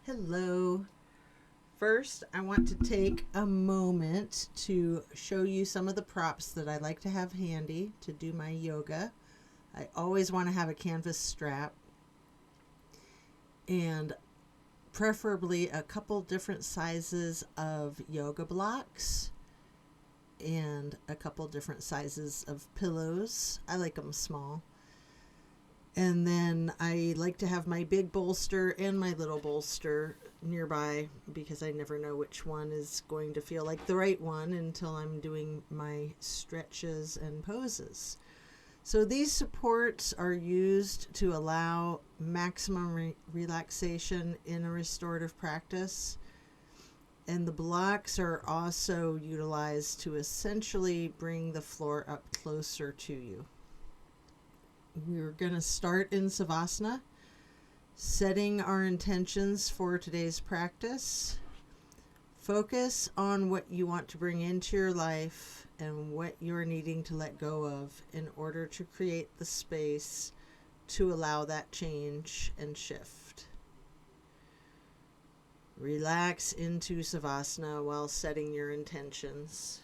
Hello. First, I want to take a moment to show you some of the props that I like to have handy to do my yoga. I always want to have a canvas strap and preferably a couple different sizes of yoga blocks and a couple different sizes of pillows. I like them small. And then I like to have my big bolster and my little bolster nearby because I never know which one is going to feel like the right one until I'm doing my stretches and poses. So these supports are used to allow maximum relaxation in a restorative practice. And the blocks are also utilized to essentially bring the floor up closer to you. We're going to start in Savasana, setting our intentions for today's practice. Focus on what you want to bring into your life and what you're needing to let go of in order to create the space to allow that change and shift. Relax into Savasana while setting your intentions.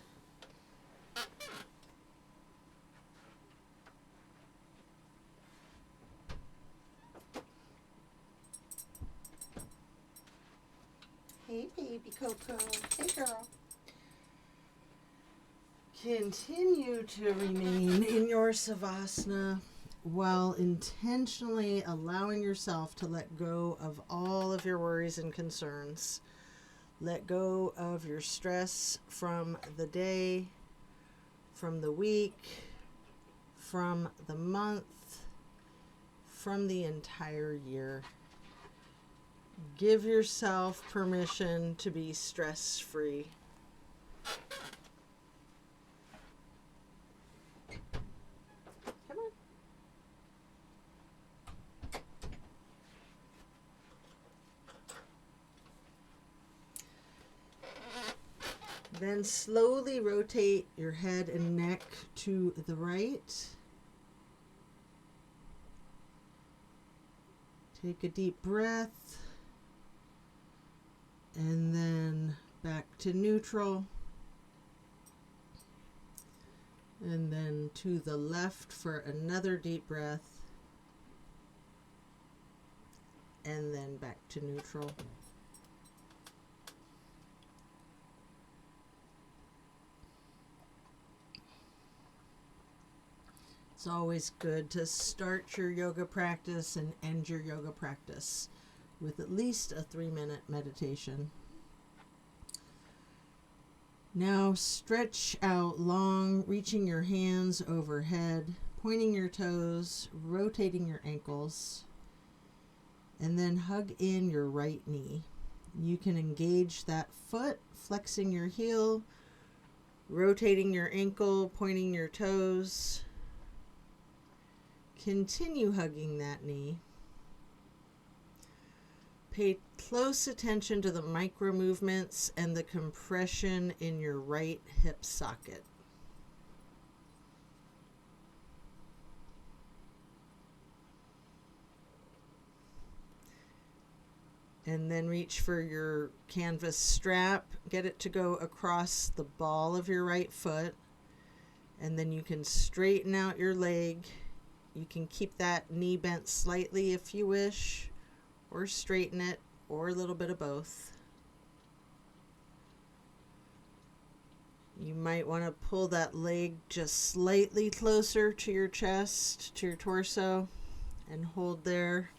Hey, baby Coco. Hey, girl. Continue to remain in your Savasana while intentionally allowing yourself to let go of all of your worries and concerns. Let go of your stress from the day, from the week, from the month, from the entire year. Give yourself permission to be stress-free. Come on. Then slowly rotate your head and neck to the right. Take a deep breath. And then back to neutral. And then to the left for another deep breath. And then back to neutral. It's always good to start your yoga practice and end your yoga practice with at least a 3-minute meditation. Now stretch out long, reaching your hands overhead, pointing your toes, rotating your ankles, and then hug in your right knee. You can engage that foot, flexing your heel, rotating your ankle, pointing your toes. Continue hugging that knee. Pay close attention to the micro movements and the compression in your right hip socket. And then reach for your canvas strap. Get it to go across the ball of your right foot. And then you can straighten out your leg. You can keep that knee bent slightly if you wish, or straighten it, or a little bit of both. You might want to pull that leg just slightly closer to your chest, to your torso, and hold there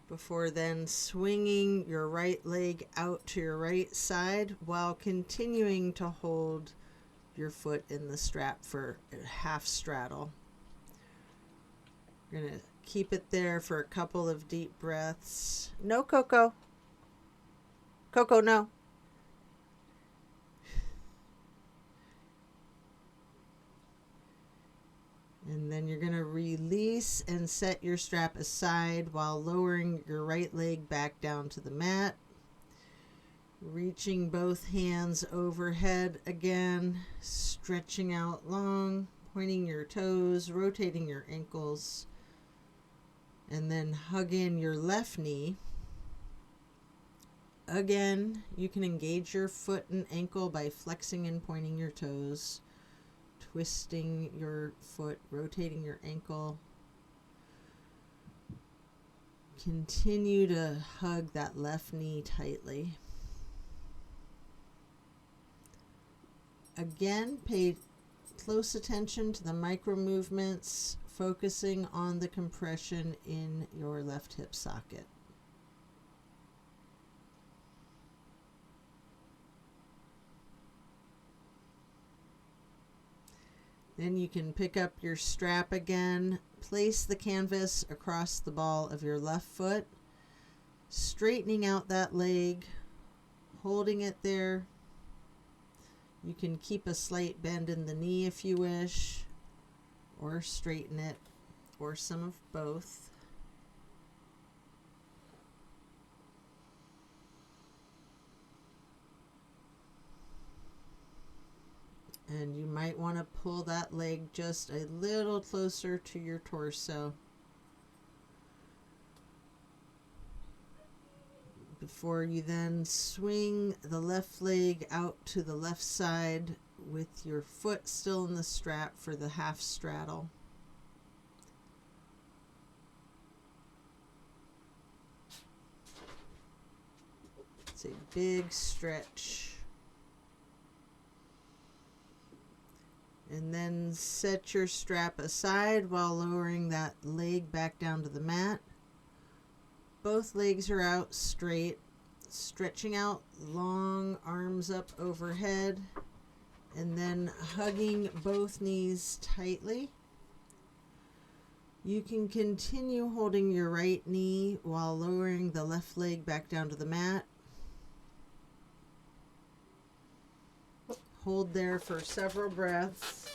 before then swinging your right leg out to your right side while continuing to hold your foot in the strap for a half straddle. We're going to keep it there for a couple of deep breaths. No, Coco. Coco, no. And then you're going to release and set your strap aside while lowering your right leg back down to the mat. Reaching both hands overhead again, stretching out long, pointing your toes, rotating your ankles. And then hug in your left knee. Again, you can engage your foot and ankle by flexing and pointing your toes, twisting your foot, rotating your ankle. Continue to hug that left knee tightly. Again, pay close attention to the micro movements, focusing on the compression in your left hip socket. Then you can pick up your strap again, place the canvas across the ball of your left foot, straightening out that leg, holding it there. You can keep a slight bend in the knee if you wish, or straighten it, or some of both. And you might want to pull that leg just a little closer to your torso before you then swing the left leg out to the left side with your foot still in the strap for the half straddle. It's a big stretch. And then set your strap aside while lowering that leg back down to the mat. Both legs are out straight, stretching out long arms up overhead, and then hugging both knees tightly. You can continue holding your right knee while lowering the left leg back down to the mat. Hold there for several breaths.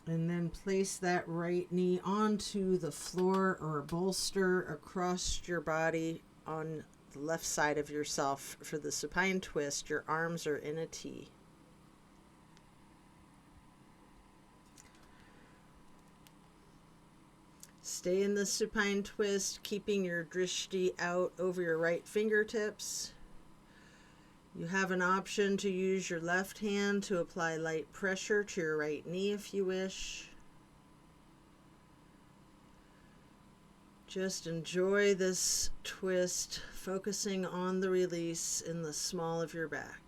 And then place that right knee onto the floor or a bolster across your body on the left side of yourself. For the supine twist, your arms are in a T. Stay in the supine twist, keeping your drishti out over your right fingertips. You have an option to use your left hand to apply light pressure to your right knee if you wish. Just enjoy this twist, focusing on the release in the small of your back.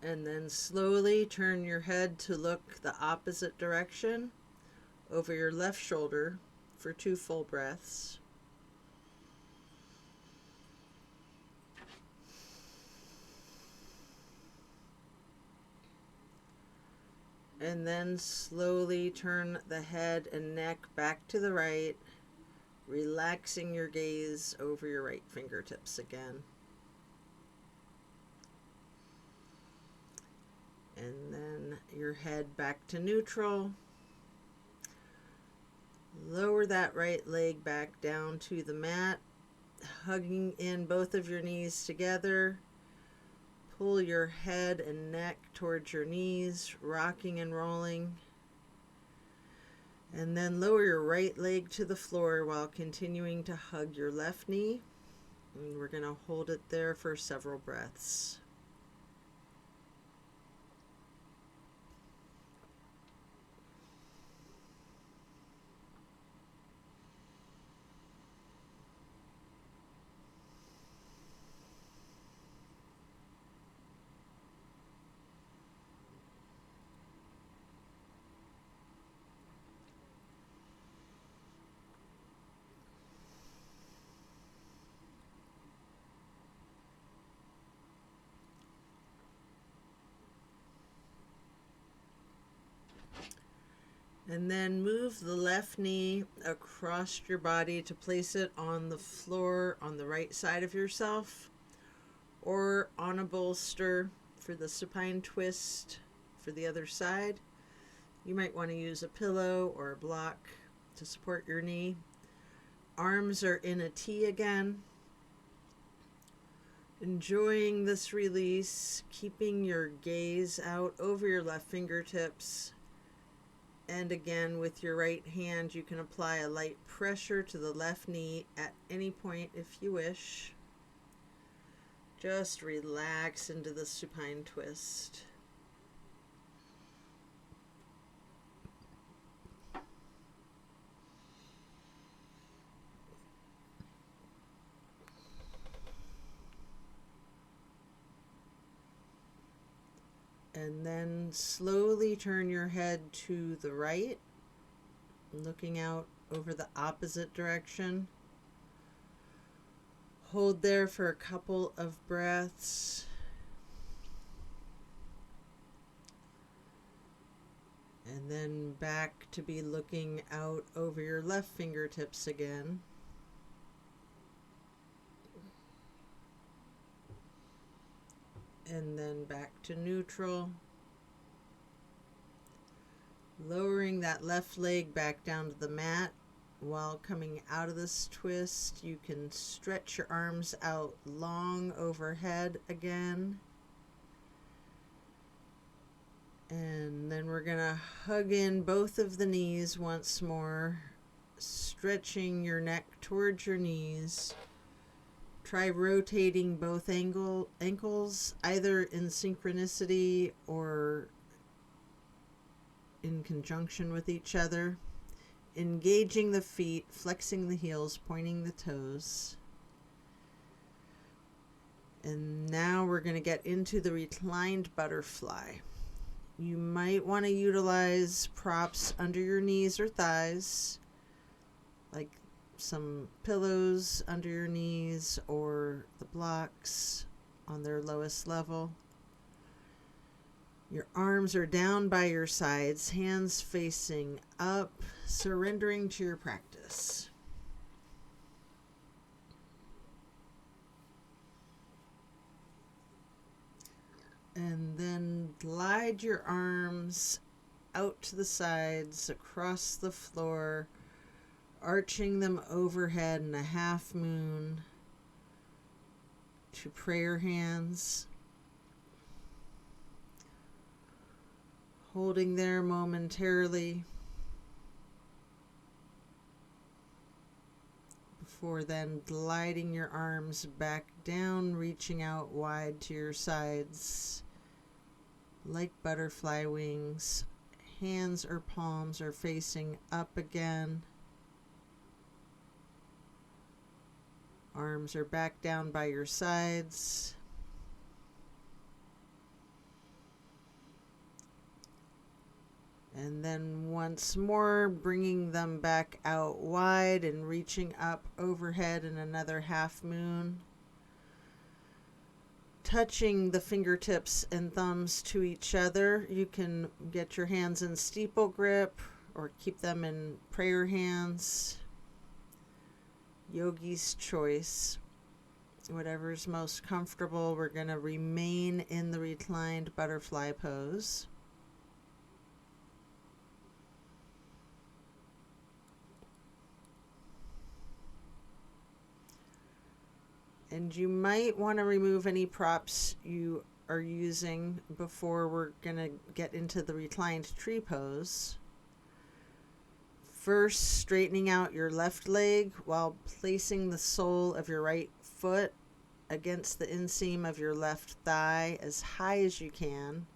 And then slowly turn your head to look the opposite direction over your left shoulder for 2 full breaths. And then slowly turn the head and neck back to the right, relaxing your gaze over your right fingertips again. And then your head back to neutral. Lower that right leg back down to the mat, hugging in both of your knees together. Pull your head and neck towards your knees, rocking and rolling. And then lower your right leg to the floor while continuing to hug your left knee. And we're going to hold it there for several breaths. And then move the left knee across your body to place it on the floor on the right side of yourself. or on a bolster for the supine twist for the other side. You might want to use a pillow or a block to support your knee. Arms are in a T again. Enjoying this release, keeping your gaze out over your left fingertips. And again, with your right hand, you can apply a light pressure to the left knee at any point if you wish. Just relax into the supine twist. And then slowly turn your head to the right, looking out over the opposite direction. Hold there for a couple of breaths. And then back to be looking out over your left fingertips again. And then back to neutral. Lowering that left leg back down to the mat. While coming out of this twist, you can stretch your arms out long overhead again. And then we're going to hug in both of the knees once more, stretching your neck towards your knees. Try rotating both ankles, either in synchronicity or in conjunction with each other. Engaging the feet, flexing the heels, pointing the toes. And now we're going to get into the reclined butterfly. You might want to utilize props under your knees or thighs, like some pillows under your knees or the blocks on their lowest level. Your arms are down by your sides, hands facing up, surrendering to your practice. And then glide your arms out to the sides, across the floor, arching them overhead in a half moon to prayer hands. Holding there momentarily before then gliding your arms back down, reaching out wide to your sides like butterfly wings. Hands or palms are facing up again. Arms are back down by your sides. And then once more, bringing them back out wide and reaching up overhead in another half moon. Touching the fingertips and thumbs to each other. You can get your hands in steeple grip or keep them in prayer hands. Yogi's choice. Whatever's most comfortable. We're going to remain in the reclined butterfly pose. And you might want to remove any props you are using before we're going to get into the reclined tree pose. First, straightening out your left leg while placing the sole of your right foot against the inseam of your left thigh as high as you can.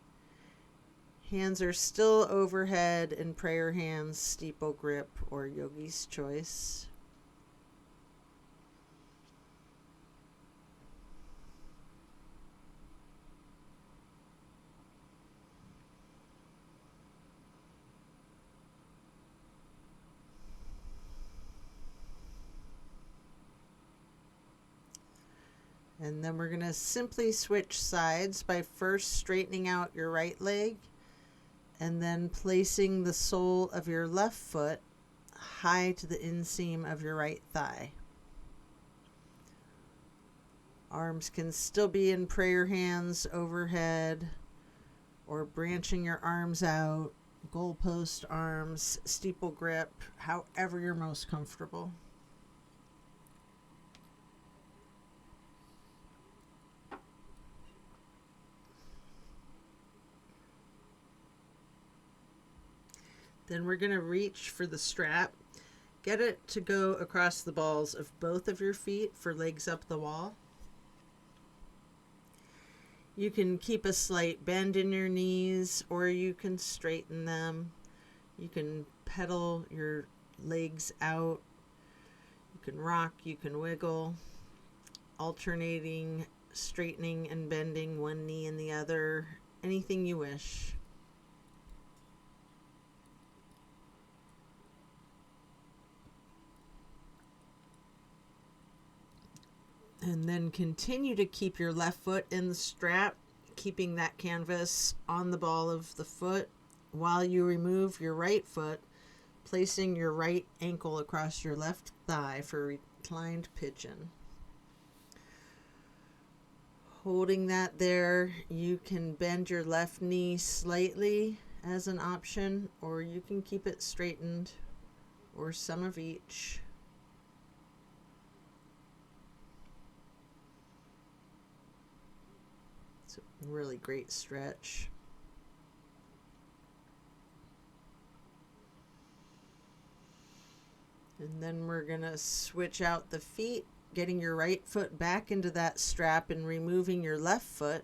Hands are still overhead in prayer hands, steeple grip, or yogi's choice. And then we're going to simply switch sides by first straightening out your right leg and then placing the sole of your left foot high to the inseam of your right thigh. Arms can still be in prayer hands overhead or branching your arms out, goalpost arms, steeple grip, however you're most comfortable. Then we're going to reach for the strap. Get it to go across the balls of both of your feet for legs up the wall. You can keep a slight bend in your knees or you can straighten them. You can pedal your legs out. You can rock, you can wiggle, alternating, straightening and bending one knee and the other, anything you wish. And then continue to keep your left foot in the strap, keeping that canvas on the ball of the foot while you remove your right foot, placing your right ankle across your left thigh for reclined pigeon. Holding that there, you can bend your left knee slightly as an option, or you can keep it straightened, or some of each. It's a really great stretch. And then we're going to switch out the feet, getting your right foot back into that strap and removing your left foot.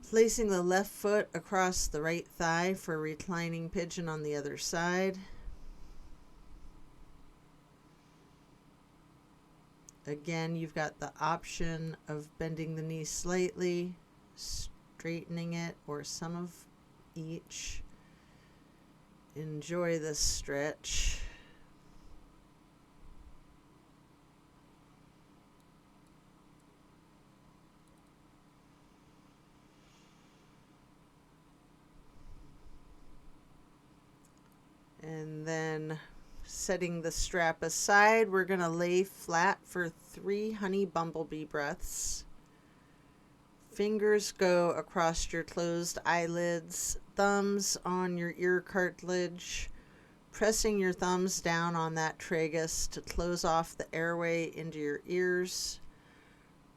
Placing the left foot across the right thigh for reclining pigeon on the other side. Again, you've got the option of bending the knee slightly, straightening it, or some of each. Enjoy this stretch. And then setting the strap aside, we're going to lay flat for 3 honey bumblebee breaths. Fingers go across your closed eyelids, thumbs on your ear cartilage, pressing your thumbs down on that tragus to close off the airway into your ears.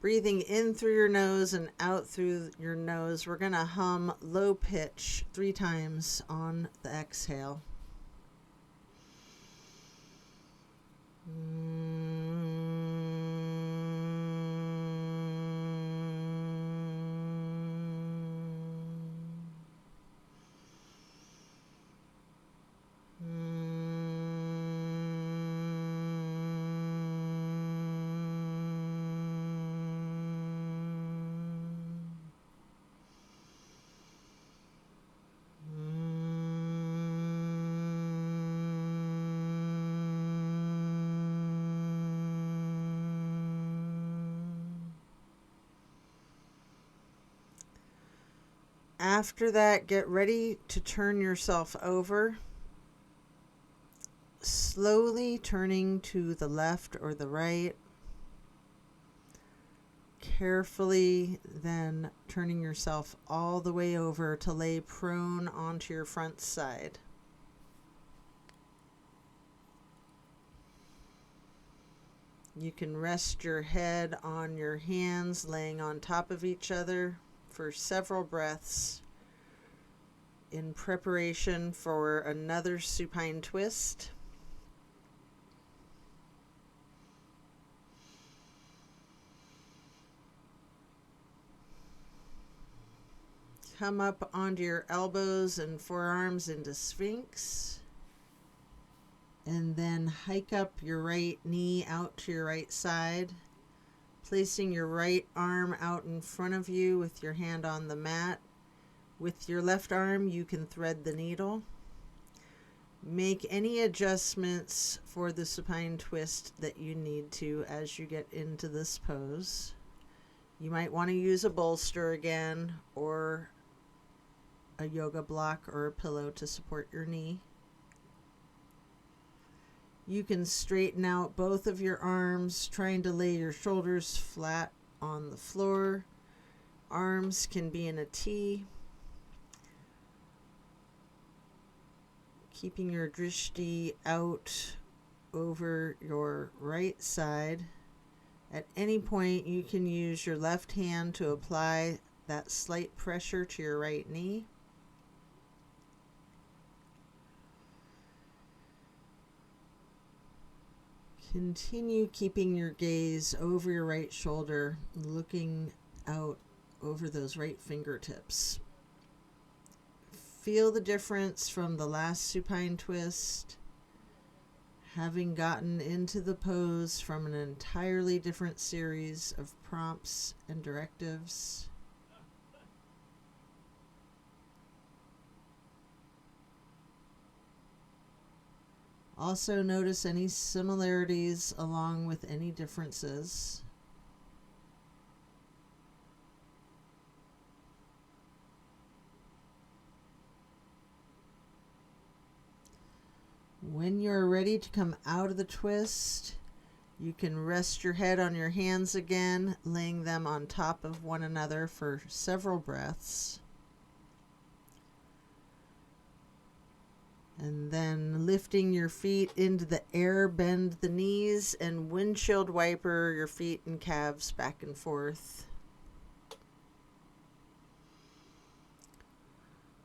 Breathing in through your nose and out through your nose. We're going to hum low pitch 3 times on the exhale. After that, get ready to turn yourself over, slowly turning to the left or the right, carefully then turning yourself all the way over to lay prone onto your front side. You can rest your head on your hands, laying on top of each other for several breaths in preparation for another supine twist. Come up onto your elbows and forearms into Sphinx. And then hike up your right knee out to your right side, placing your right arm out in front of you with your hand on the mat. With your left arm, you can thread the needle. Make any adjustments for the supine twist that you need to as you get into this pose. You might want to use a bolster again, or a yoga block or a pillow to support your knee. You can straighten out both of your arms, trying to lay your shoulders flat on the floor. Arms can be in a T. Keeping your drishti out over your right side. At any point, you can use your left hand to apply that slight pressure to your right knee. Continue keeping your gaze over your right shoulder, looking out over those right fingertips. Feel the difference from the last supine twist, having gotten into the pose from an entirely different series of prompts and directives. Also notice any similarities along with any differences. When you're ready to come out of the twist, you can rest your head on your hands again, laying them on top of one another for several breaths. And then lifting your feet into the air, bend the knees and windshield wiper your feet and calves back and forth.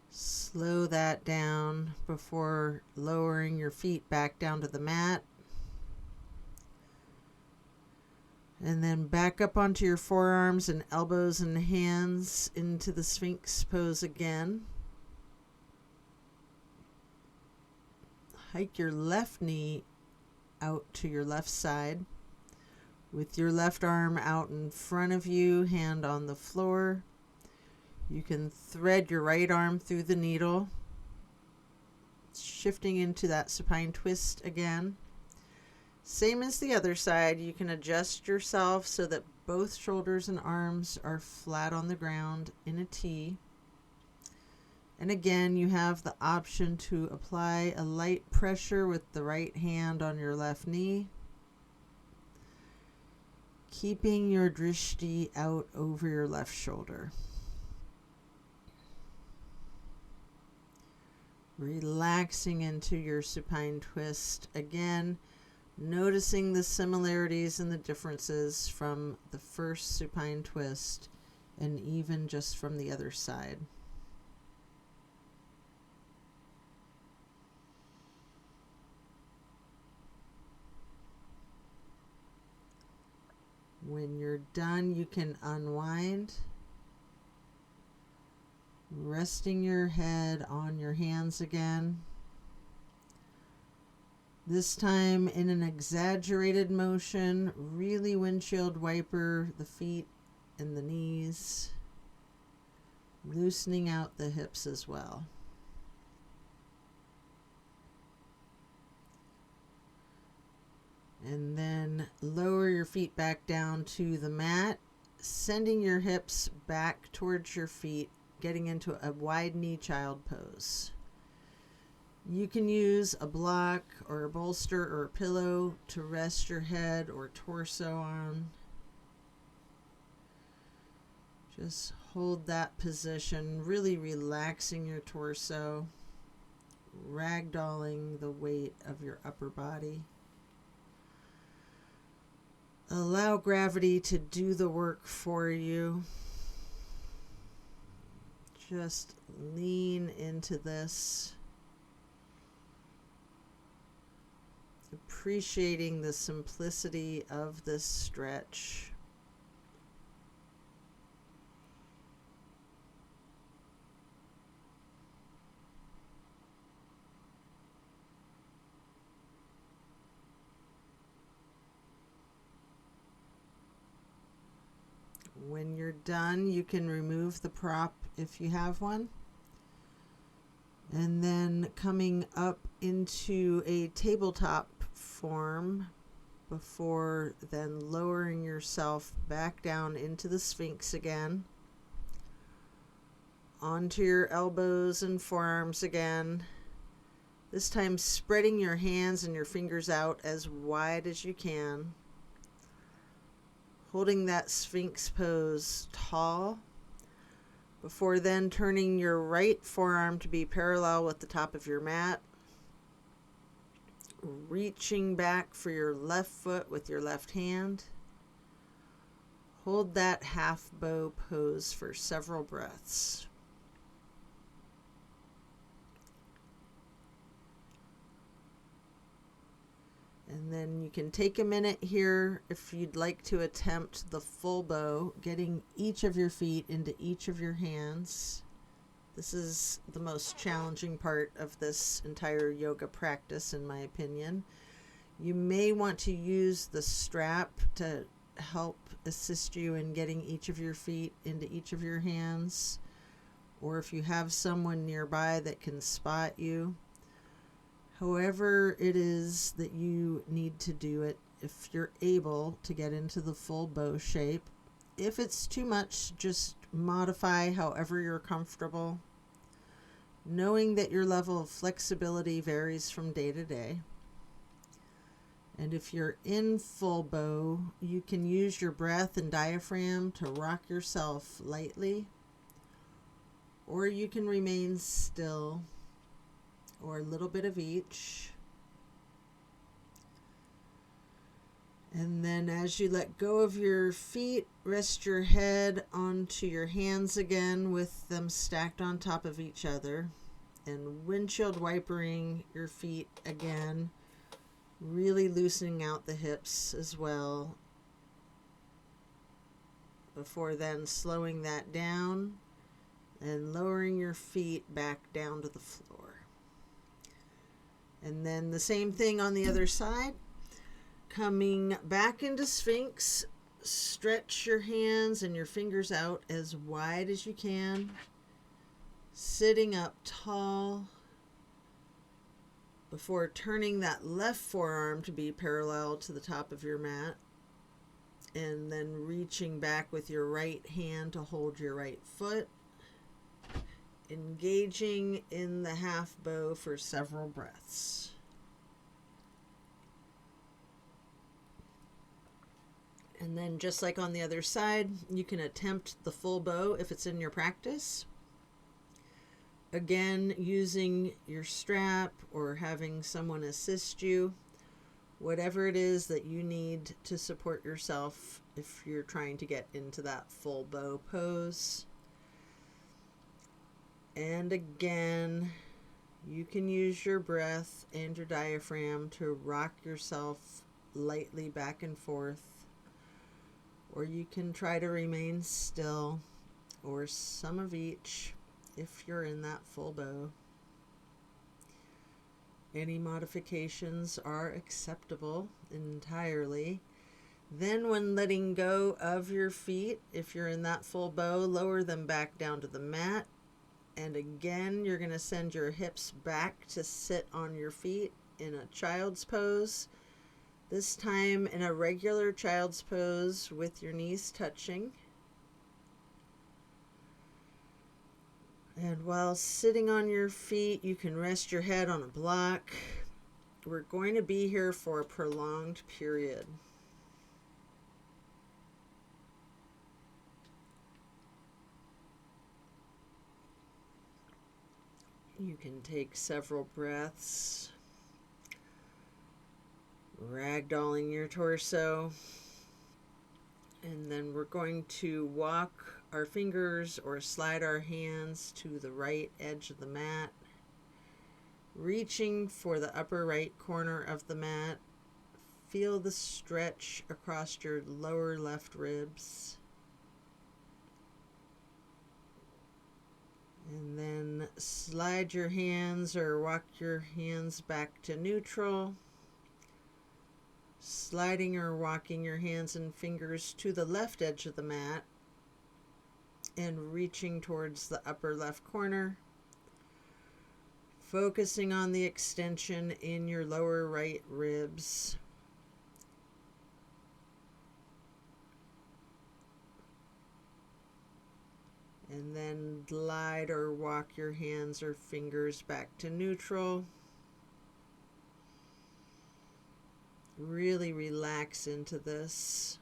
Slow that down before lowering your feet back down to the mat. And then back up onto your forearms and elbows and hands into the Sphinx pose again. Hike your left knee out to your left side with your left arm out in front of you, hand on the floor. You can thread your right arm through the needle, shifting into that supine twist again. Same as the other side, you can adjust yourself so that both shoulders and arms are flat on the ground in a T. And again, you have the option to apply a light pressure with the right hand on your left knee, keeping your drishti out over your left shoulder. Relaxing into your supine twist. Again, noticing the similarities and the differences from the first supine twist and even just from the other side. When you're done, you can unwind, resting your head on your hands again. This time in an exaggerated motion, really windshield wiper the feet and the knees, loosening out the hips as well. And then lower your feet back down to the mat, sending your hips back towards your feet, getting into a wide knee child pose. You can use a block or a bolster or a pillow to rest your head or torso on. Just hold that position, really relaxing your torso, ragdolling the weight of your upper body. Allow gravity to do the work for you. Just lean into this. Appreciating the simplicity of this stretch. When you're done, you can remove the prop if you have one. And then coming up into a tabletop form before then lowering yourself back down into the Sphinx again. Onto your elbows and forearms again. This time spreading your hands and your fingers out as wide as you can. Holding that Sphinx pose tall. Before then turning your right forearm to be parallel with the top of your mat. Reaching back for your left foot with your left hand. Hold that half bow pose for several breaths. And then you can take a minute here if you'd like to attempt the full bow, getting each of your feet into each of your hands. This is the most challenging part of this entire yoga practice, in my opinion. You may want to use the strap to help assist you in getting each of your feet into each of your hands, or if you have someone nearby that can spot you. However it is that you need to do it, if you're able to get into the full bow shape. If it's too much, just modify however you're comfortable, knowing that your level of flexibility varies from day to day. And if you're in full bow, you can use your breath and diaphragm to rock yourself lightly, or you can remain still, or a little bit of each. And then as you let go of your feet, rest your head onto your hands again with them stacked on top of each other, and windshield wipering your feet again, really loosening out the hips as well. Before then slowing that down and lowering your feet back down to the floor. And then the same thing on the other side. Coming back into Sphinx, stretch your hands and your fingers out as wide as you can. Sitting up tall. Before turning that left forearm to be parallel to the top of your mat. And then reaching back with your right hand to hold your right foot. Engaging in the half bow for several breaths. And then just like on the other side, you can attempt the full bow if it's in your practice. Again, using your strap or having someone assist you, whatever it is that you need to support yourself if you're trying to get into that full bow pose. And again, you can use your breath and your diaphragm to rock yourself lightly back and forth. Or you can try to remain still, or some of each if you're in that full bow. Any modifications are acceptable entirely. Then when letting go of your feet, if you're in that full bow, lower them back down to the mat. And again, you're going to send your hips back to sit on your feet in a child's pose. This time in a regular child's pose with your knees touching. And while sitting on your feet, you can rest your head on a block. We're going to be here for a prolonged period. You can take several breaths, ragdolling your torso, and then we're going to walk our fingers or slide our hands to the right edge of the mat, reaching for the upper right corner of the mat. Feel the stretch across your lower left ribs. And then slide your hands or walk your hands back to neutral. Sliding or walking your hands and fingers to the left edge of the mat and reaching towards the upper left corner. Focusing on the extension in your lower right ribs. And then glide or walk your hands or fingers back to neutral. Really relax into this.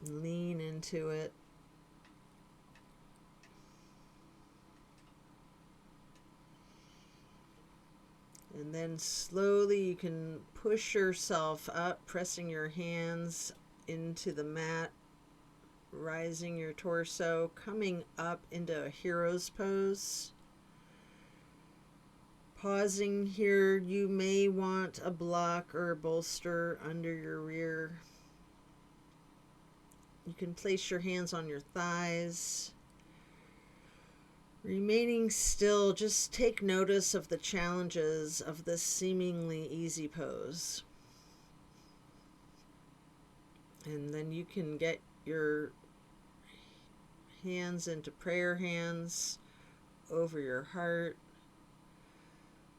Lean into it. And then slowly you can push yourself up, pressing your hands into the mat, rising your torso, coming up into a hero's pose. Pausing here, you may want a block or a bolster under your rear. You can place your hands on your thighs. Remaining still, just take notice of the challenges of this seemingly easy pose. And then you can get your hands into prayer hands over your heart.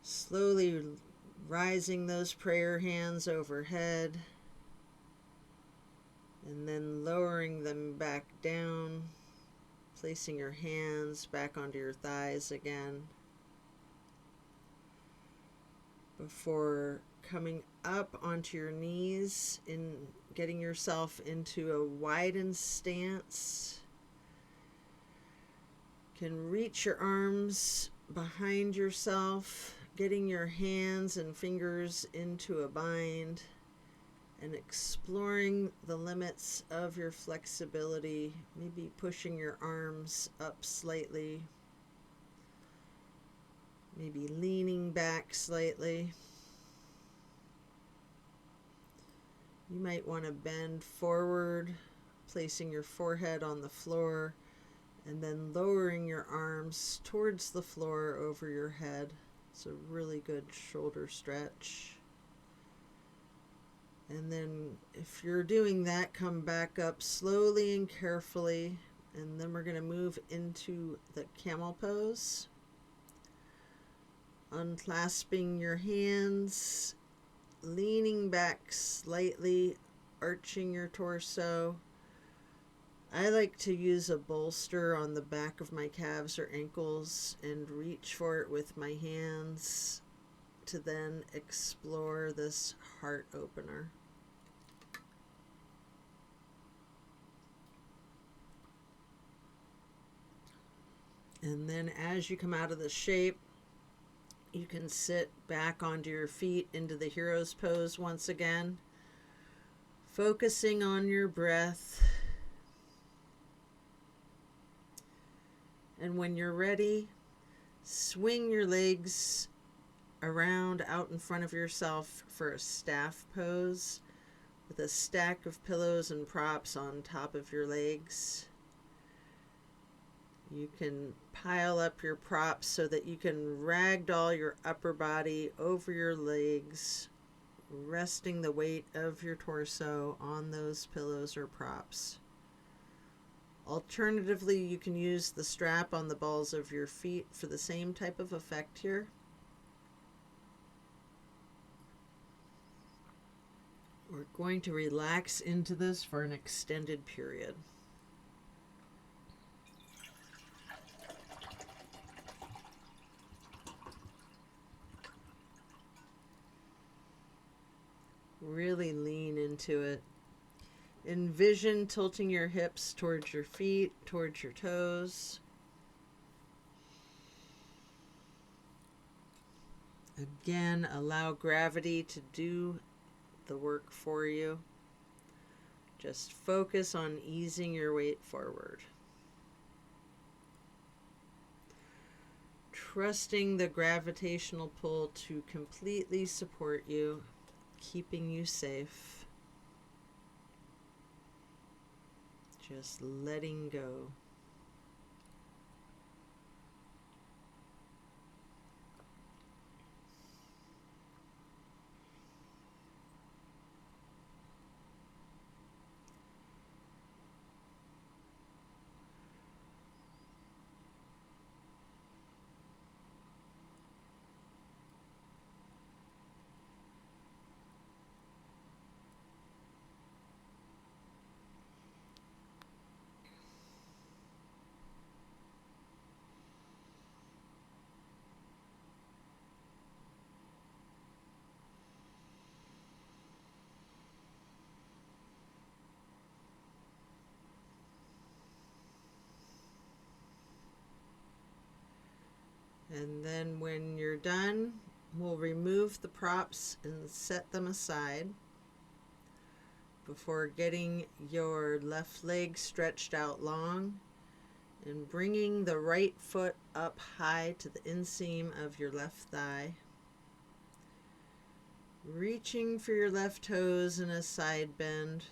Slowly rising those prayer hands overhead. And then lowering them back down. Placing your hands back onto your thighs again before coming up onto your knees and getting yourself into a widened stance. You can reach your arms behind yourself, getting your hands and fingers into a bind and exploring the limits of your flexibility, maybe pushing your arms up slightly, maybe leaning back slightly. You might want to bend forward, placing your forehead on the floor, and then lowering your arms towards the floor over your head. It's a really good shoulder stretch. And then if you're doing that, come back up slowly and carefully. And then we're going to move into the camel pose. Unclasping your hands, leaning back slightly, arching your torso. I like to use a bolster on the back of my calves or ankles and reach for it with my hands to then explore this heart opener. And then as you come out of the shape, you can sit back onto your feet into the hero's pose once again, focusing on your breath. And when you're ready, swing your legs around out in front of yourself for a staff pose with a stack of pillows and props on top of your legs. You can pile up your props so that you can ragdoll your upper body over your legs, resting the weight of your torso on those pillows or props. Alternatively, you can use the strap on the balls of your feet for the same type of effect here. We're going to relax into this for an extended period. Really lean into it. Envision tilting your hips towards your feet, towards your toes. Again, allow gravity to do the work for you. Just focus on easing your weight forward. Trusting the gravitational pull to completely support you, keeping you safe. Just letting go. And then when you're done, we'll remove the props and set them aside before getting your left leg stretched out long and bringing the right foot up high to the inseam of your left thigh. Reaching for your left toes in a side bend.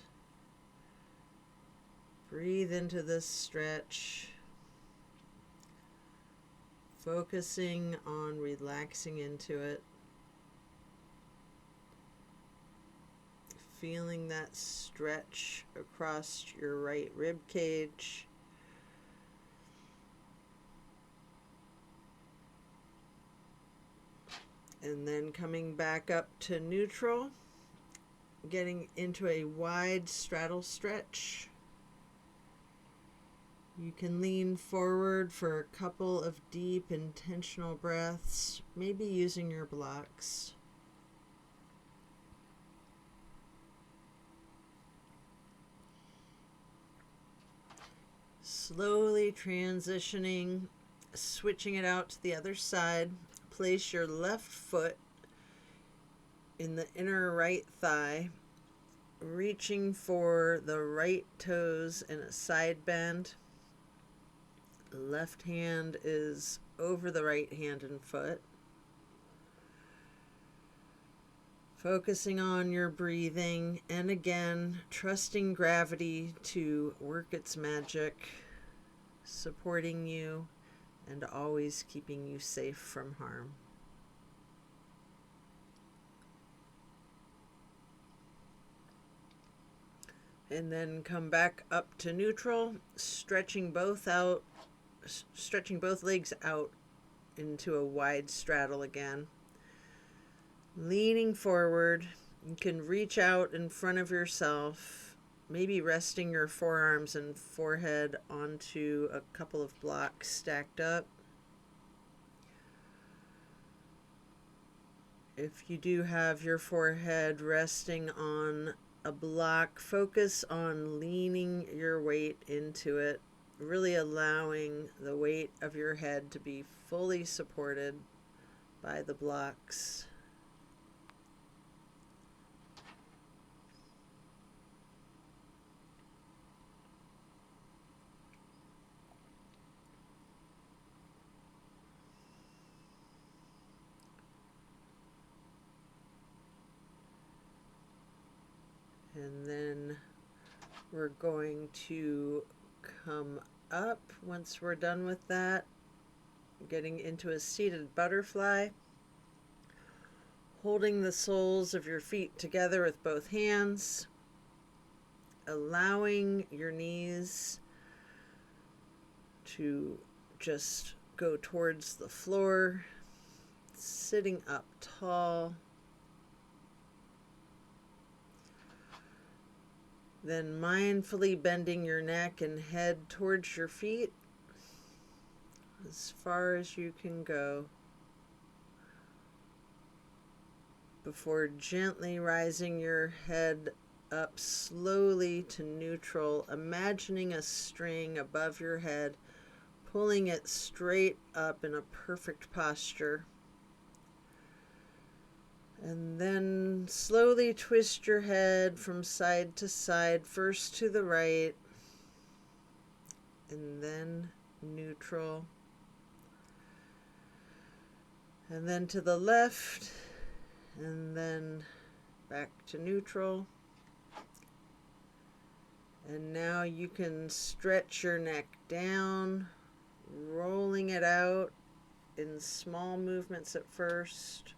Breathe into this stretch. Focusing on relaxing into it. Feeling that stretch across your right rib cage. And then coming back up to neutral, getting into a wide straddle stretch. You can lean forward for a couple of deep, intentional breaths, maybe using your blocks. Slowly transitioning, switching it out to the other side. Place your left foot in the inner right thigh, reaching for the right toes in a side bend. Left hand is over the right hand and foot. Focusing on your breathing, and again, trusting gravity to work its magic, supporting you and always keeping you safe from harm. And then come back up to neutral, stretching both legs out into a wide straddle again. Leaning forward, you can reach out in front of yourself, maybe resting your forearms and forehead onto a couple of blocks stacked up. If you do have your forehead resting on a block, focus on leaning your weight into it, really allowing the weight of your head to be fully supported by the blocks. And then we're going to come up once we're done with that, getting into a seated butterfly, holding the soles of your feet together with both hands, allowing your knees to just go towards the floor, sitting up tall. Then mindfully bending your neck and head towards your feet as far as you can go, before gently rising your head up slowly to neutral, imagining a string above your head, pulling it straight up in a perfect posture. And then slowly twist your head from side to side, first to the right, and then neutral, and then to the left, and then back to neutral. And now you can stretch your neck down, rolling it out in small movements at first.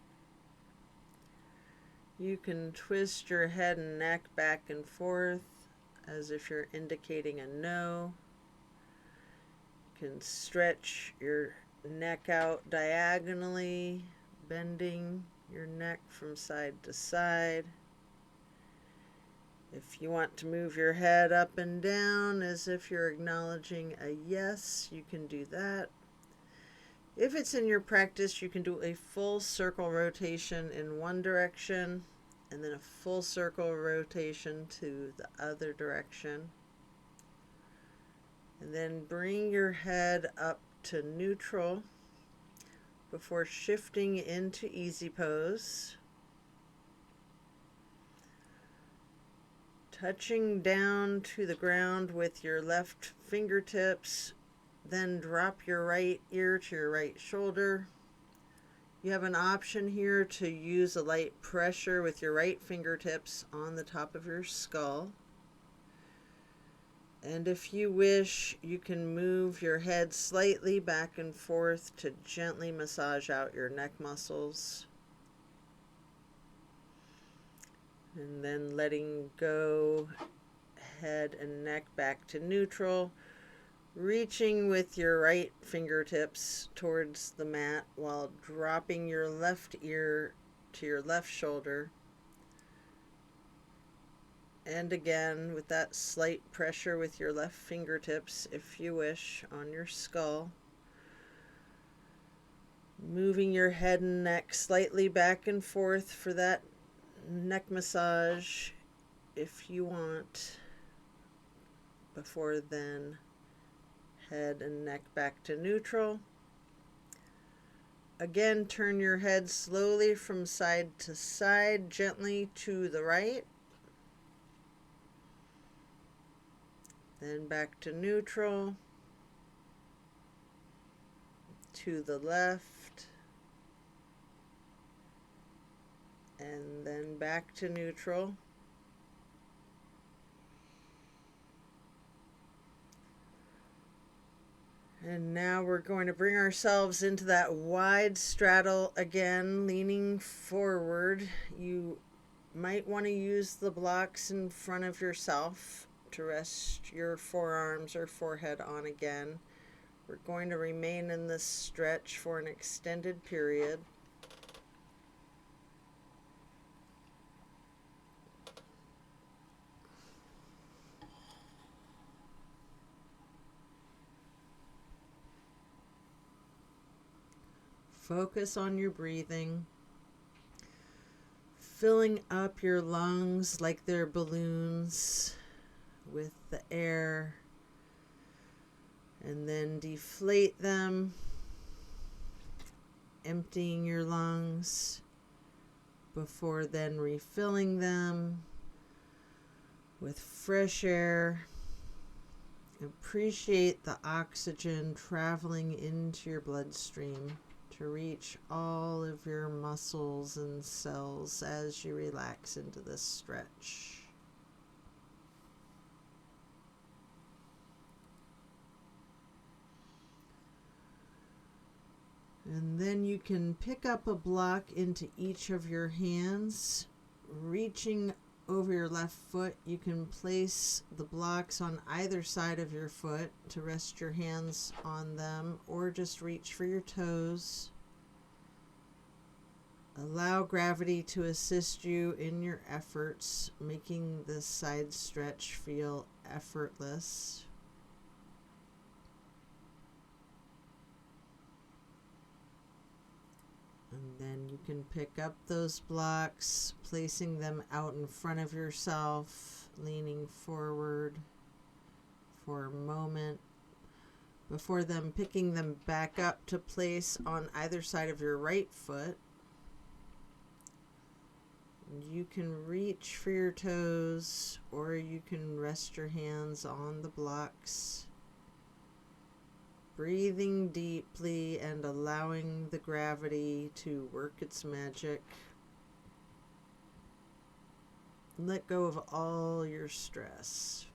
You can twist your head and neck back and forth as if you're indicating a no. You can stretch your neck out diagonally, bending your neck from side to side. If you want to move your head up and down as if you're acknowledging a yes, you can do that. If it's in your practice, you can do a full circle rotation in one direction and then a full circle rotation to the other direction. And then bring your head up to neutral before shifting into easy pose. Touching down to the ground with your left fingertips, then drop your right ear to your right shoulder. You have an option here to use a light pressure with your right fingertips on the top of your skull. And if you wish, you can move your head slightly back and forth to gently massage out your neck muscles. And then letting go, head and neck back to neutral. Reaching with your right fingertips towards the mat while dropping your left ear to your left shoulder. And again, with that slight pressure with your left fingertips, if you wish, on your skull. Moving your head and neck slightly back and forth for that neck massage, if you want, before then head and neck back to neutral. Again, turn your head slowly from side to side, gently to the right. Then back to neutral, to the left, and then back to neutral. And now we're going to bring ourselves into that wide straddle again, leaning forward. You might want to use the blocks in front of yourself to rest your forearms or forehead on again. We're going to remain in this stretch for an extended period. Focus on your breathing, filling up your lungs like they're balloons with the air, and then deflate them, emptying your lungs before then refilling them with fresh air. Appreciate the oxygen traveling into your bloodstream to reach all of your muscles and cells as you relax into this stretch. And then you can pick up a block into each of your hands. Reaching over your left foot, you can place the blocks on either side of your foot to rest your hands on them, or just reach for your toes. Allow gravity to assist you in your efforts, making this side stretch feel effortless. And then you can pick up those blocks, placing them out in front of yourself, leaning forward for a moment, before then picking them back up to place on either side of your right foot. You can reach for your toes, or you can rest your hands on the blocks. Breathing deeply and allowing the gravity to work its magic. Let go of all your stress.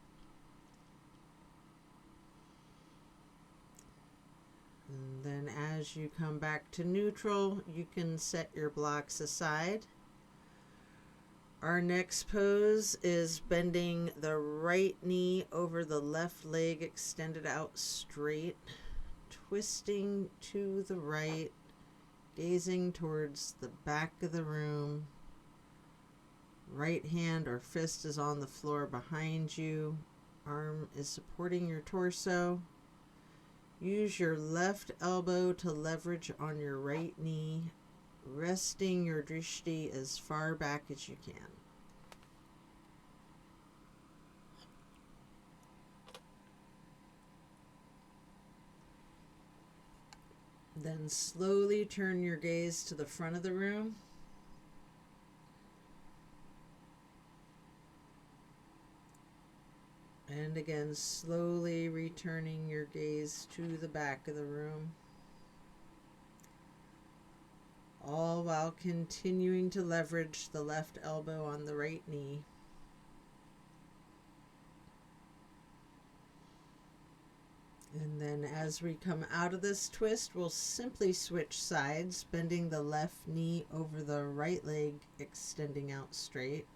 And then as you come back to neutral, you can set your blocks aside. Our next pose is bending the right knee over the left leg, extended out straight. Twisting to the right, gazing towards the back of the room. Right hand or fist is on the floor behind you. Arm is supporting your torso. Use your left elbow to leverage on your right knee, resting your drishti as far back as you can. Then slowly turn your gaze to the front of the room. And again, slowly returning your gaze to the back of the room. All while continuing to leverage the left elbow on the right knee. And then as we come out of this twist, we'll simply switch sides, bending the left knee over the right leg, extending out straight.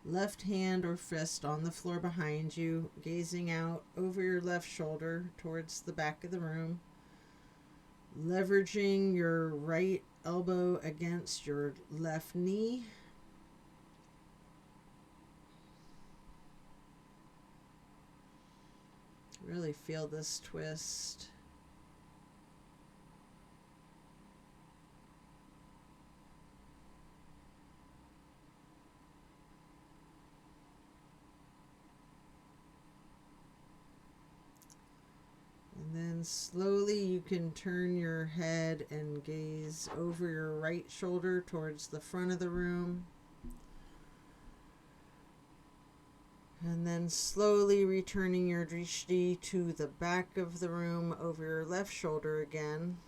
Left hand or fist on the floor behind you, gazing out over your left shoulder towards the back of the room. Leveraging your right elbow against your left knee. Really feel this twist. And then slowly you can turn your head and gaze over your right shoulder towards the front of the room. And then slowly returning your drishti to the back of the room over your left shoulder again.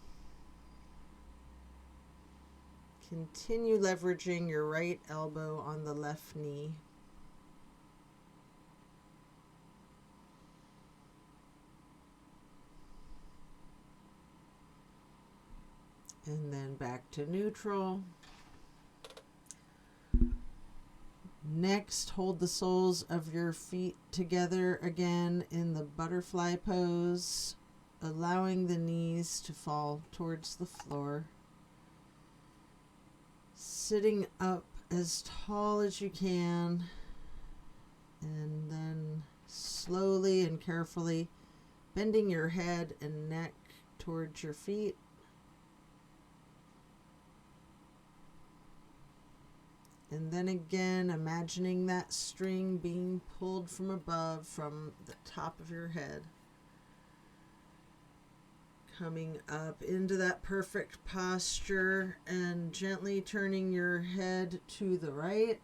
Continue leveraging your right elbow on the left knee. And then back to neutral. Next, hold the soles of your feet together again in the butterfly pose, allowing the knees to fall towards the floor. Sitting up as tall as you can, and then slowly and carefully bending your head and neck towards your feet. And then again, imagining that string being pulled from above, from the top of your head. Coming up into that perfect posture and gently turning your head to the right.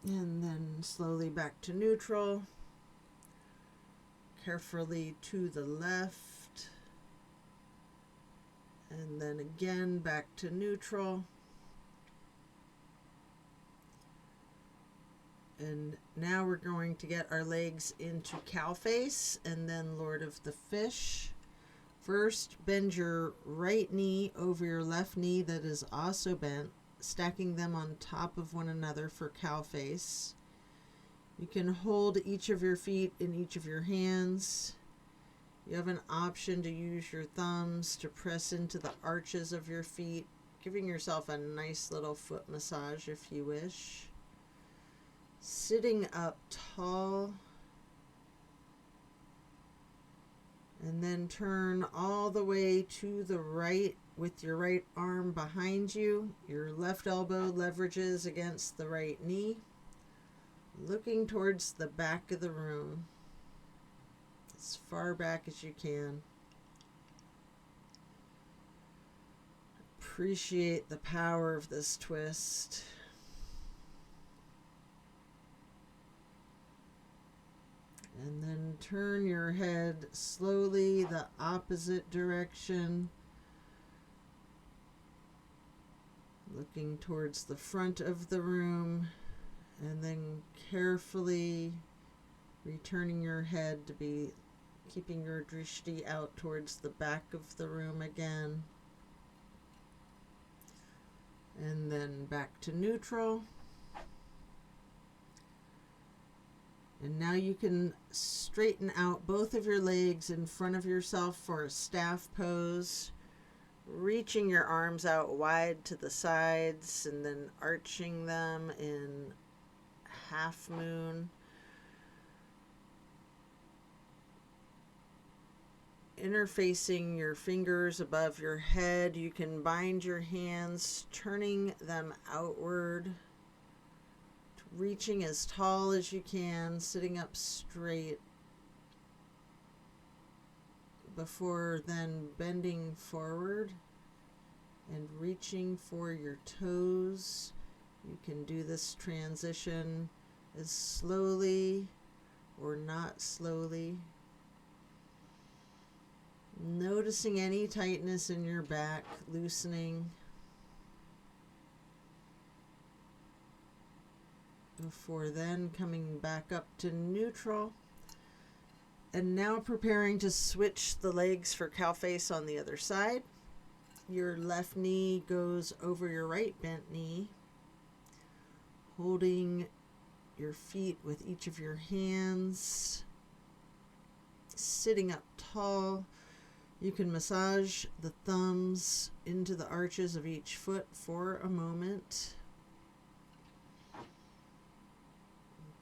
And then slowly back to neutral. Carefully to the left. And then again back to neutral. And now we're going to get our legs into cow face and then Lord of the Fish. First, bend your right knee over your left knee that is also bent, stacking them on top of one another for cow face. You can hold each of your feet in each of your hands. You have an option to use your thumbs to press into the arches of your feet, giving yourself a nice little foot massage if you wish. Sitting up tall, and then turn all the way to the right with your right arm behind you. Your left elbow leverages against the right knee, looking towards the back of the room, as far back as you can. Appreciate the power of this twist. And then turn your head slowly the opposite direction, looking towards the front of the room, and then carefully returning your head to be keeping your drishti out towards the back of the room again. And then back to neutral. And now you can straighten out both of your legs in front of yourself for a staff pose, reaching your arms out wide to the sides and then arching them in half moon. Interfacing your fingers above your head, you can bind your hands, turning them outward, reaching as tall as you can, sitting up straight. before then bending forward and reaching for your toes. You can do this transition as slowly or not slowly. Noticing any tightness in your back, loosening. Before then coming back up to neutral. And now preparing to switch the legs for cow face on the other side. Your left knee goes over your right bent knee. Holding your feet with each of your hands. Sitting up tall. You can massage the thumbs into the arches of each foot for a moment.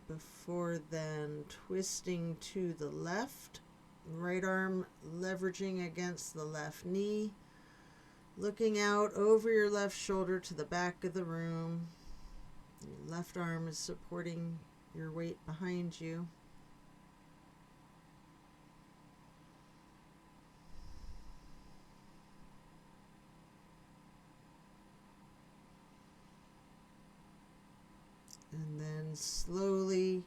Before then twisting to the left, right arm leveraging against the left knee, looking out over your left shoulder to the back of the room. Your left arm is supporting your weight behind you. And then slowly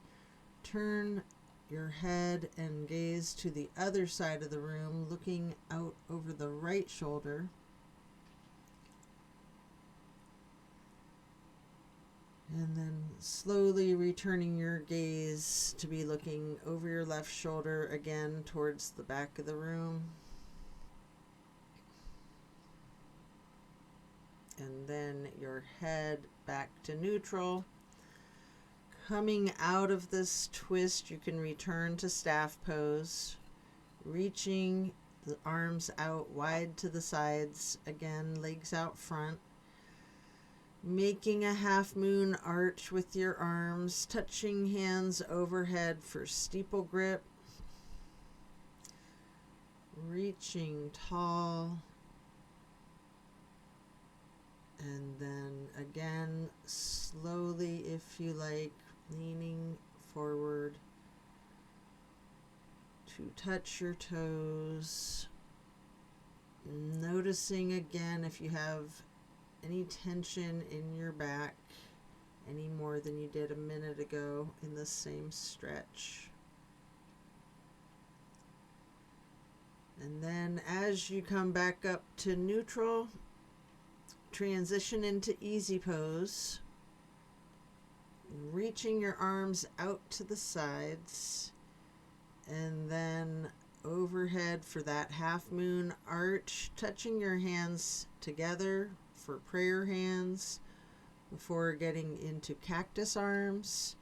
turn your head and gaze to the other side of the room, looking out over the right shoulder. And then slowly returning your gaze to be looking over your left shoulder again towards the back of the room. And then your head back to neutral. Coming out of this twist, you can return to staff pose, reaching the arms out wide to the sides, again, legs out front, making a half moon arch with your arms, touching hands overhead for steeple grip, reaching tall, and then again, slowly, if you like, leaning forward to touch your toes, noticing again if you have any tension in your back any more than you did a minute ago in the same stretch. And then as you come back up to neutral, transition into easy pose. Reaching your arms out to the sides and then overhead for that half moon arch, touching your hands together for prayer hands before getting into cactus arms,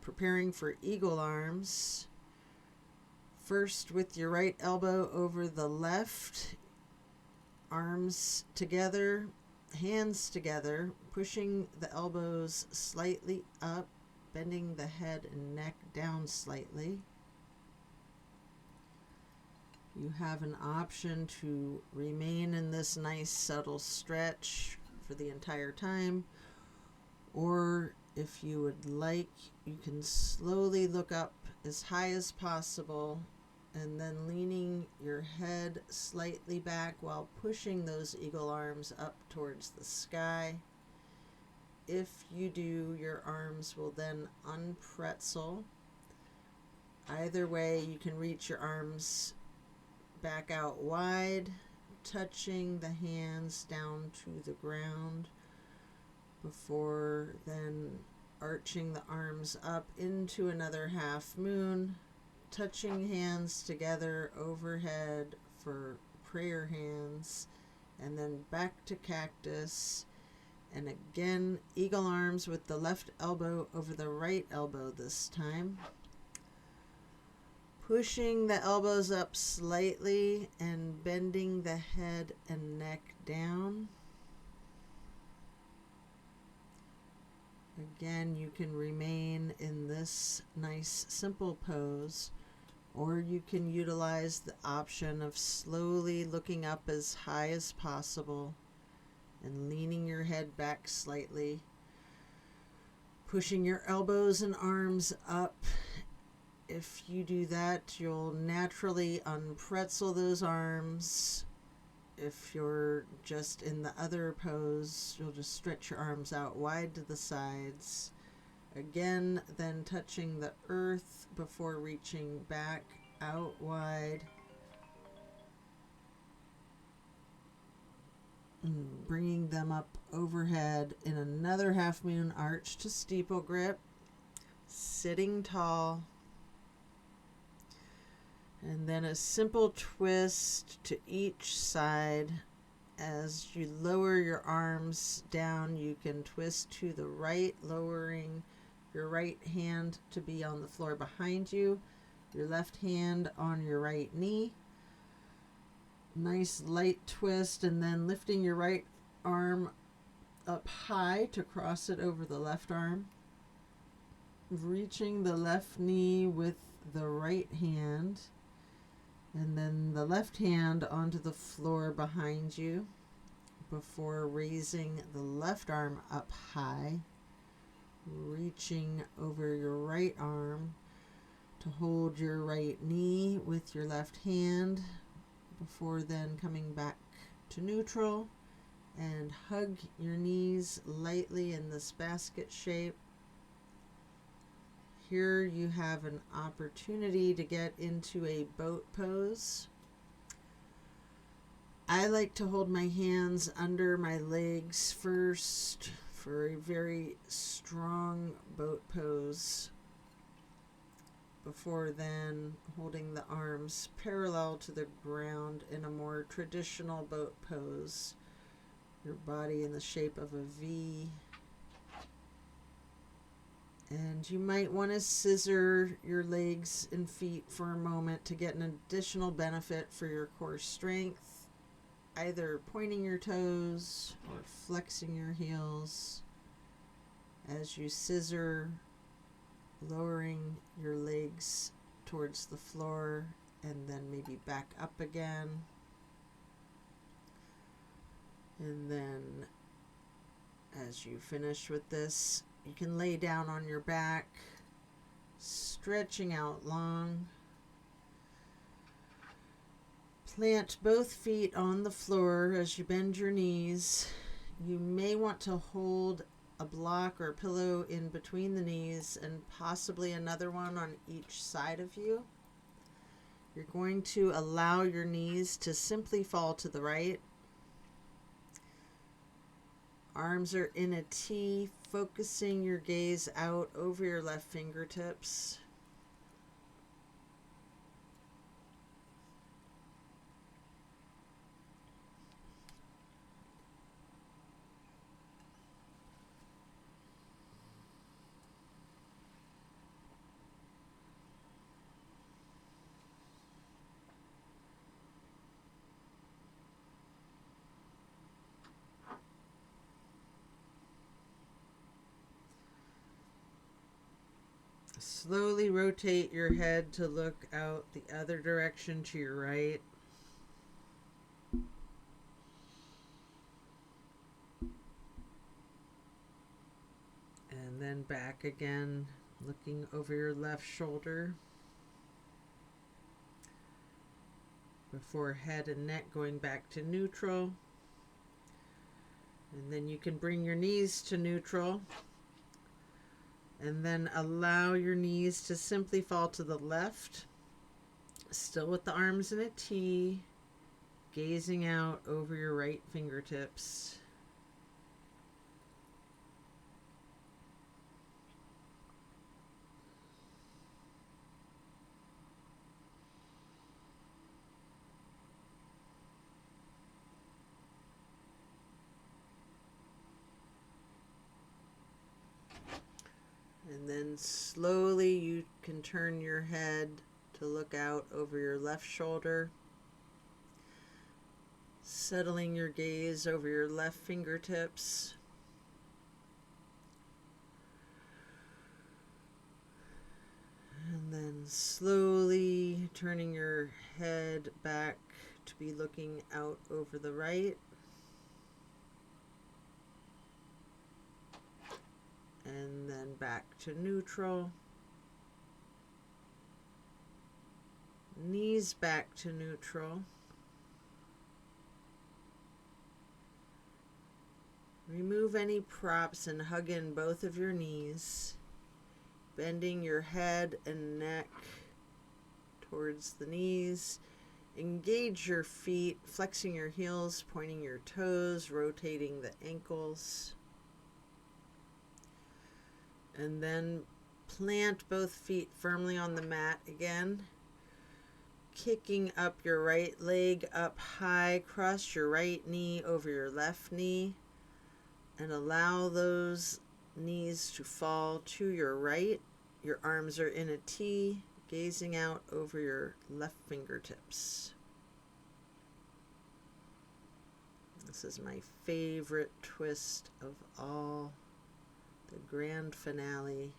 preparing for eagle arms. First with your right elbow over the left, arms together, hands together, pushing the elbows slightly up, bending the head and neck down slightly. You have an option to remain in this nice subtle stretch for the entire time, or if you would like, you can slowly look up as high as possible and then leaning your head slightly back while pushing those eagle arms up towards the sky. If you do, your arms will then unpretzel. Either way, you can reach your arms back out wide, touching the hands down to the ground before then arching the arms up into another half moon, touching hands together overhead for prayer hands, and then back to cactus, and again eagle arms with the left elbow over the right elbow this time, pushing the elbows up slightly and bending the head and neck down. Again, you can remain in this nice simple pose, or you can utilize the option of slowly looking up as high as possible and leaning your head back slightly, pushing your elbows and arms up If you do that, you'll naturally unpretzel those arms. If you're just in the other pose, you'll just stretch your arms out wide to the sides. Again, then touching the earth before reaching back out wide. And bringing them up overhead in another half moon arch to steeple grip. Sitting tall. And then a simple twist to each side. As you lower your arms down, you can twist to the right, lowering your right hand to be on the floor behind you, your left hand on your right knee. Nice light twist, and then lifting your right arm up high to cross it over the left arm. Reaching the left knee with the right hand. And then the left hand onto the floor behind you before raising the left arm up high, reaching over your right arm to hold your right knee with your left hand before then coming back to neutral, and hug your knees lightly in this basket shape. Here you have an opportunity to get into a boat pose. I like to hold my hands under my legs first for a very strong boat pose, before then holding the arms parallel to the ground in a more traditional boat pose. Your body in the shape of a V. And you might want to scissor your legs and feet for a moment to get an additional benefit for your core strength, either pointing your toes or flexing your heels as you scissor, lowering your legs towards the floor and then maybe back up again. And then as you finish with this, you can lay down on your back, stretching out long. Plant both feet on the floor as you bend your knees. You may want to hold a block or a pillow in between the knees and possibly another one on each side of you. You're going to allow your knees to simply fall to the right. Arms are in a T, focusing your gaze out over your left fingertips. Slowly rotate your head to look out the other direction to your right. And then back again, looking over your left shoulder. Before head and neck going back to neutral. And then you can bring your knees to neutral. And then allow your knees to simply fall to the left, still with the arms in a T, gazing out over your right fingertips. And then slowly you can turn your head to look out over your left shoulder, settling your gaze over your left fingertips. And then slowly turning your head back to be looking out over the right. And then back to neutral. Knees back to neutral. Remove any props and hug in both of your knees, bending your head and neck towards the knees. Engage your feet, flexing your heels, pointing your toes, rotating the ankles. And then plant both feet firmly on the mat again. Kicking up your right leg up high, cross your right knee over your left knee, and allow those knees to fall to your right. Your arms are in a T, gazing out over your left fingertips. This is my favorite twist of all, the grand finale.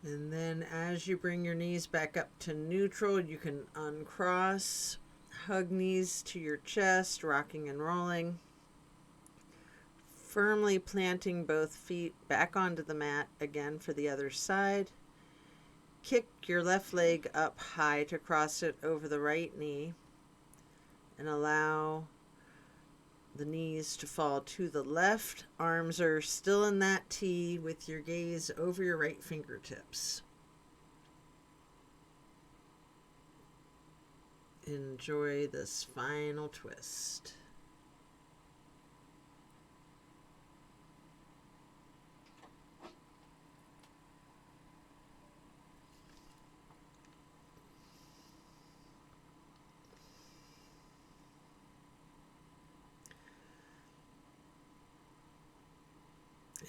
And then as you bring your knees back up to neutral, you can uncross, hug knees to your chest, rocking and rolling. Firmly planting both feet back onto the mat again for the other side. Kick your left leg up high to cross it over the right knee, and allow the knees to fall to the left. Arms are still in that T with your gaze over your right fingertips. Enjoy this final twist.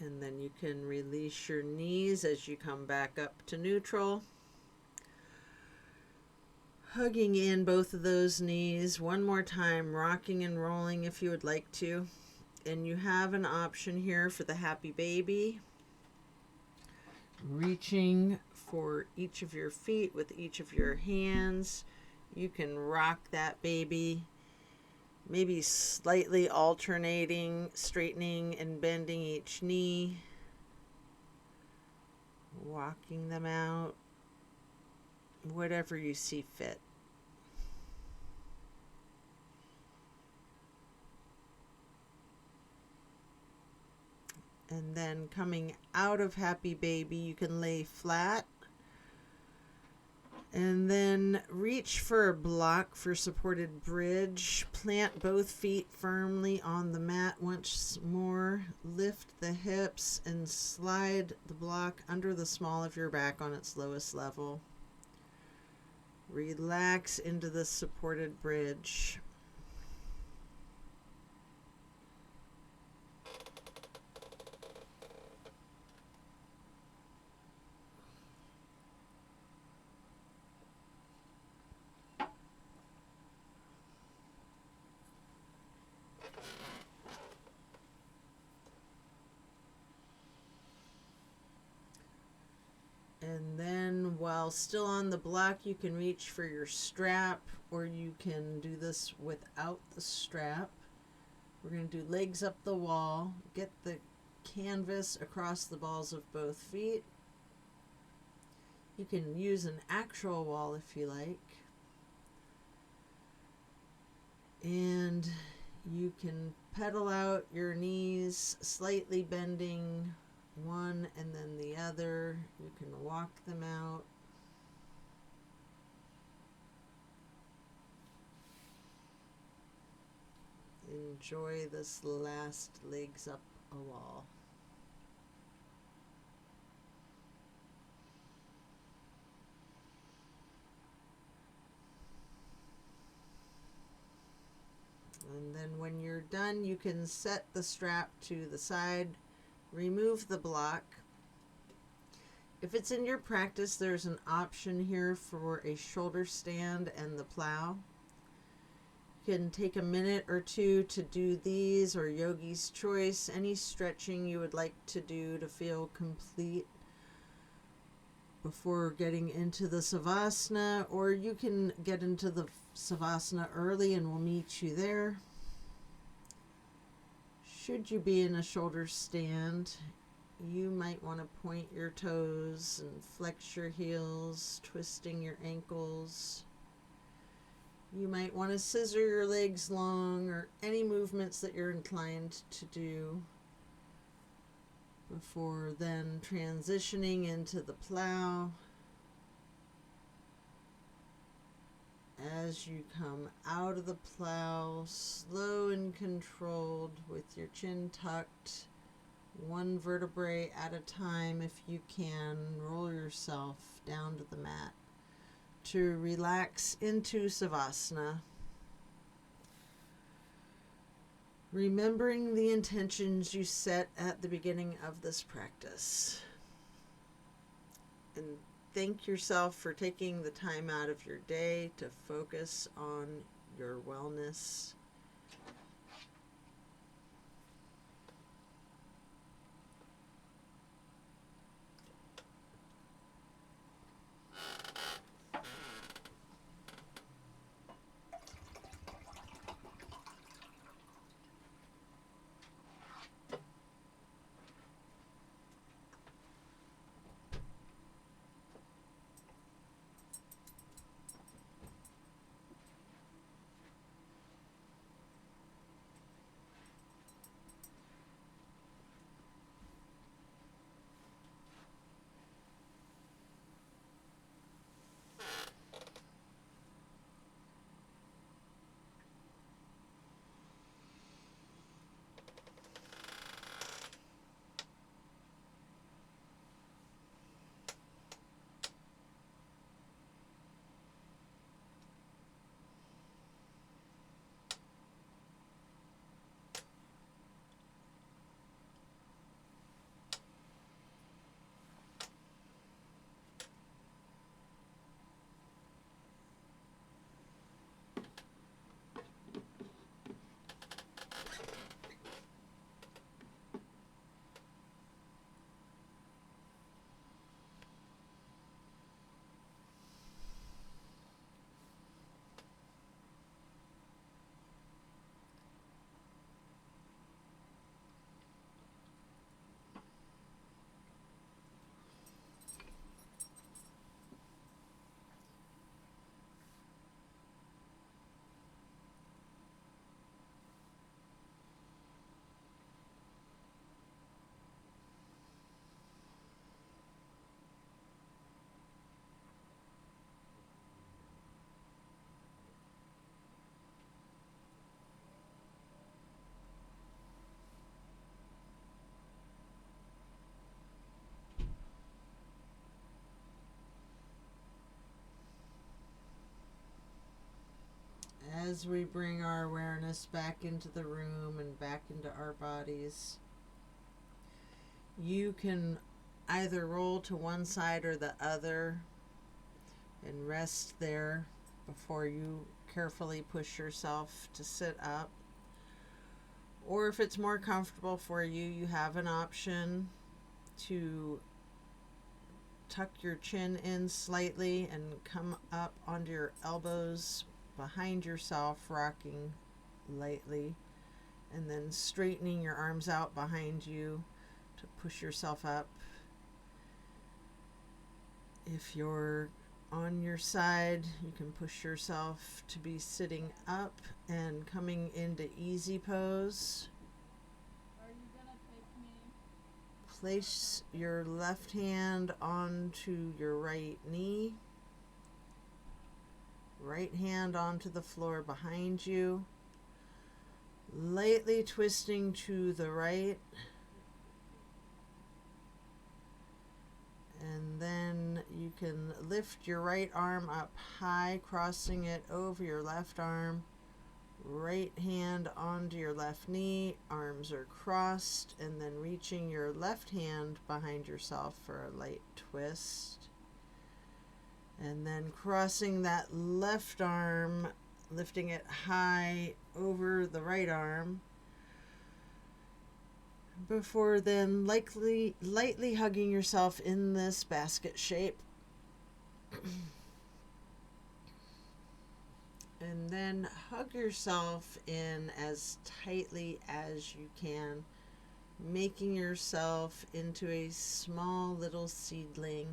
And then you can release your knees as you come back up to neutral. Hugging in both of those knees one more time, rocking and rolling if you would like to. And you have an option here for the happy baby. Reaching for each of your feet with each of your hands. You can rock that baby, maybe slightly alternating, straightening and bending each knee, walking them out, whatever you see fit. And then coming out of happy baby, you can lay flat. And then reach for a block for supported bridge. Plant both feet firmly on the mat once more. Lift the hips and slide the block under the small of your back on its lowest level. Relax into the supported bridge. And then while still on the block, you can reach for your strap, or you can do this without the strap. We're going to do legs up the wall. Get the canvas across the balls of both feet. You can use an actual wall if you like. And you can pedal out your knees, slightly bending one and then the other. You can walk them out. Enjoy this last legs up a wall. And then when you're done, you can set the strap to the side, remove the block. If it's in your practice, there's an option here for a shoulder stand and the plow. You can take a minute or two to do these, or yogi's choice, any stretching you would like to do to feel complete before getting into the savasana, or you can get into the savasana early and we'll meet you there. Should you be in a shoulder stand, you might want to point your toes and flex your heels, twisting your ankles. You might want to scissor your legs long, or any movements that you're inclined to do before then transitioning into the plow. As you come out of the plow, slow and controlled, with your chin tucked, one vertebrae at a time if you can, roll yourself down to the mat to relax into savasana. Remembering the intentions you set at the beginning of this practice. And thank yourself for taking the time out of your day to focus on your wellness. As we bring our awareness back into the room and back into our bodies, you can either roll to one side or the other and rest there before you carefully push yourself to sit up. Or if it's more comfortable for you, you have an option to tuck your chin in slightly and come up onto your elbows behind yourself, rocking lightly, and then straightening your arms out behind you to push yourself up. If you're on your side, you can push yourself to be sitting up and coming into easy pose. Are you gonna take me? Place your left hand onto your right knee. Right hand onto the floor behind you. Lightly twisting to the right. And then you can lift your right arm up high, crossing it over your left arm. Right hand onto your left knee, arms are crossed, and then reaching your left hand behind yourself for a light twist. And then crossing that left arm lifting it high over the right arm before then lightly hugging yourself in this basket shape. And then hug yourself in as tightly as you can, making yourself into a small little seedling,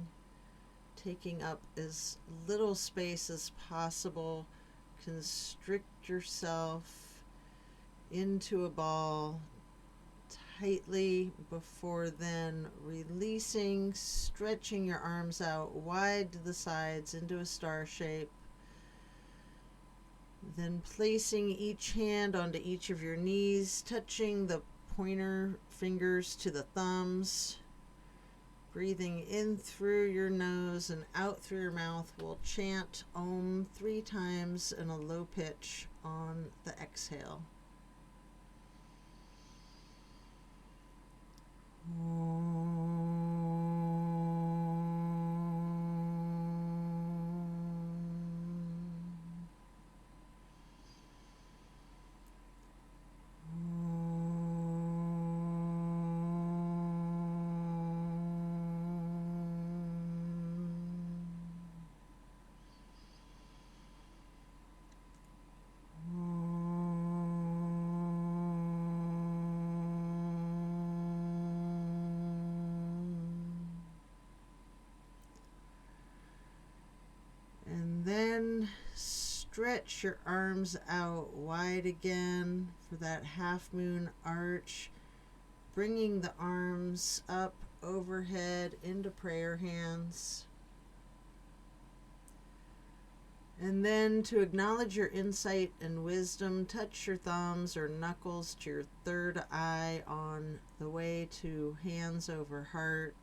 taking up as little space as possible. Constrict yourself into a ball tightly before then releasing, stretching your arms out wide to the sides into a star shape. Then placing each hand onto each of your knees, touching the pointer fingers to the thumbs. Breathing in through your nose and out through your mouth. We'll chant Om 3 times in a low pitch on the exhale. And then stretch your arms out wide again for that half moon arch, bringing the arms up overhead into prayer hands. And then to acknowledge your insight and wisdom, touch your thumbs or knuckles to your third eye on the way to hands over heart.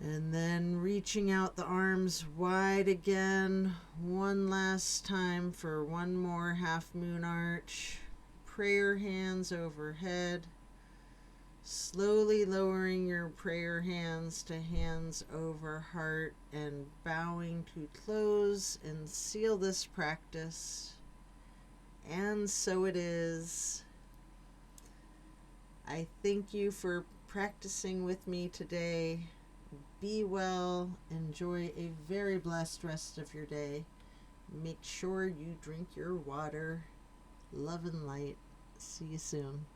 And then reaching out the arms wide again, one last time for one more half moon arch. Prayer hands overhead. Slowly lowering your prayer hands to hands over heart and bowing to close and seal this practice. And so it is. I thank you for practicing with me today. Be well. Enjoy a very blessed rest of your day. Make sure you drink your water. Love and light. See you soon.